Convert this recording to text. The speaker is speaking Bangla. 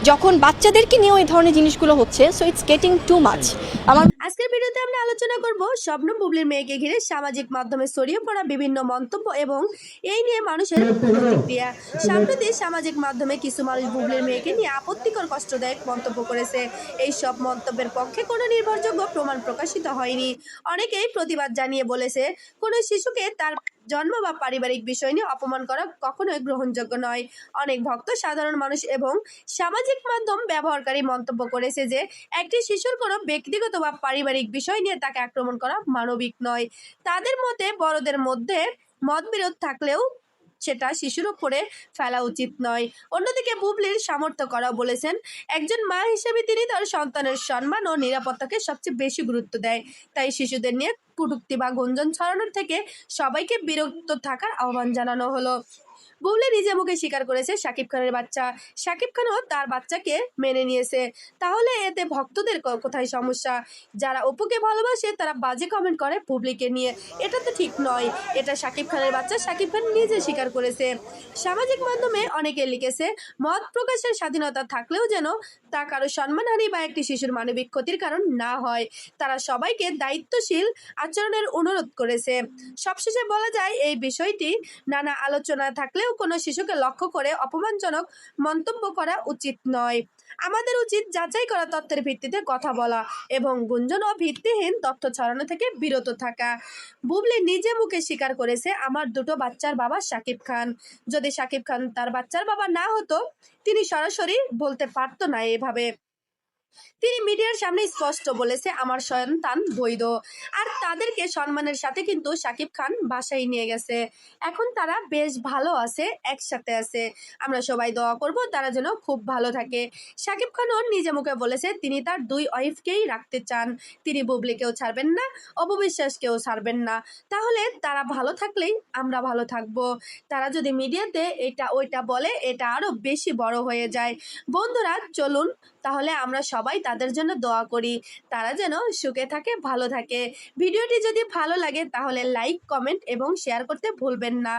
যখন বাচ্চাদেরকে নিয়ে ওই ধরনের জিনিসগুলো হচ্ছে, so it's getting too much. আমার আজকের ভিডিওতে আমরা আলোচনা করব শবনম বুবলির মেয়েকে ঘিরে সামাজিক মাধ্যমে ছড়িয়ে পড়া বিভিন্ন মন্তব্য এবং এই নিয়ে মানুষের প্রতিক্রিয়া। সম্প্রতি সামাজিক মাধ্যমে কিছু মানুষ বুবলির মেয়েকে নিয়ে আপত্তিকর কষ্টদায়ক মন্তব্য করেছে। এই সব মন্তব্যের পক্ষে কোনো নির্ভরযোগ্য প্রমাণ প্রকাশিত হয়নি। অনেকেই প্রতিবাদ জানিয়ে বলেছে, কোনো শিশুকে তার জন্ম বা পারিবারিক বিষয় নিয়ে অপমান করা কখনোই গ্রহণযোগ্য নয়। অনেক ভক্ত, সাধারণ মানুষ এবং সামাজিক মাধ্যম ব্যবহারকারী মন্তব্য করেছে যে একটি শিশুর কোনো ব্যক্তিগত বা পারিবারিক বিষয় নিয়ে তাকে আক্রমণ করা মানবিক নয়। তাদের মতে বড়দের মধ্যে মতবিরোধ থাকলেও সেটা শিশুর উপরে ফেলা উচিত নয়। অন্যদিকে বুবলির সামর্থ্য করাও বলেছেন, একজন মা হিসেবে তিনি তার সন্তানের সম্মান ও নিরাপত্তাকে সবচেয়ে বেশি গুরুত্ব দেয়। তাই শিশুদের নিয়ে কটূক্তি বা গুঞ্জন ছড়ানোর থেকে সবাইকে বিরত থাকার আহ্বান জানানো হলো। বুবলি নিজে মুখে স্বীকার করেছে শাকিব খানের বাচ্চা। শাকিব খানও তার বাচ্চাকে মেনে নিয়েছে। তাহলে এতে ভক্তদের কোথায় সমস্যা? যারা অপুকে ভালোবাসে তারা বাজে কমেন্ট করে বুবলিকে নিয়ে, এটা তো ঠিক নয়। এটা শাকিব খানের বাচ্চা, শাকিব খান নিজে স্বীকার করেছে। সামাজিক মাধ্যমে অনেকে লিখেছে, মত প্রকাশের স্বাধীনতা থাকলেও যেন তা কারো সম্মানহানি বা একটি শিশুর মানবিক ক্ষতির কারণ না হয়। তারা সবাইকে দায়িত্বশীল আচরণের অনুরোধ করেছে। সবশেষে বলা যায়, এই বিষয়টি নানা আলোচনা থাকলেও কোনো শিশুকে লক্ষ্য করে অপমানজনক মন্তব্য করা উচিত নয়। আমাদের উচিত যাচাই করা তথ্যের ভিত্তিতে কথা বলা এবং গুঞ্জন ও ভিত্তিহীন তথ্য ছড়ানো থেকে বিরত থাকা। বুবলি নিজে মুখে স্বীকার করেছে, আমার দুটো বাচ্চার বাবা শাকিব খান। যদি শাকিব খান তার বাচ্চার বাবা না হতো, তিনি সরাসরি বলতে পারতো না এভাবে। তিনি মিডিয়ার সামনে স্পষ্ট বলেছে, আমার সন্তান বৈধ। আর তাদেরকে সম্মানের সাথে কিন্তু শাকিব খান বাসায় নিয়ে গেছে। এখন তারা বেশ ভালো আছে, একসাথে আছে। আমরা সবাই দোয়া করব তারা যেন খুব ভালো থাকে। শাকিব খানও নিজে মুখে বলেছে, তিনি তার দুই ওয়াইফকেই রাখতে চান। তিনি বুবলিকেও ছাড়বেন না, অপবিশ্বাসকেও ছাড়বেন না। তাহলে তারা ভালো থাকলেই আমরা ভালো থাকবো। তারা যদি মিডিয়াতে এটা ওইটা বলে, এটা আরো বেশি বড় হয়ে যায়। বন্ধুরা, চলুন তাহলে আমরা সবাই তাদের জন্য দোয়া করি, তারা যেন সুখে থাকে, ভালো থাকে। ভিডিওটি যদি ভালো লাগে তাহলে লাইক, কমেন্ট এবং শেয়ার করতে ভুলবেন না।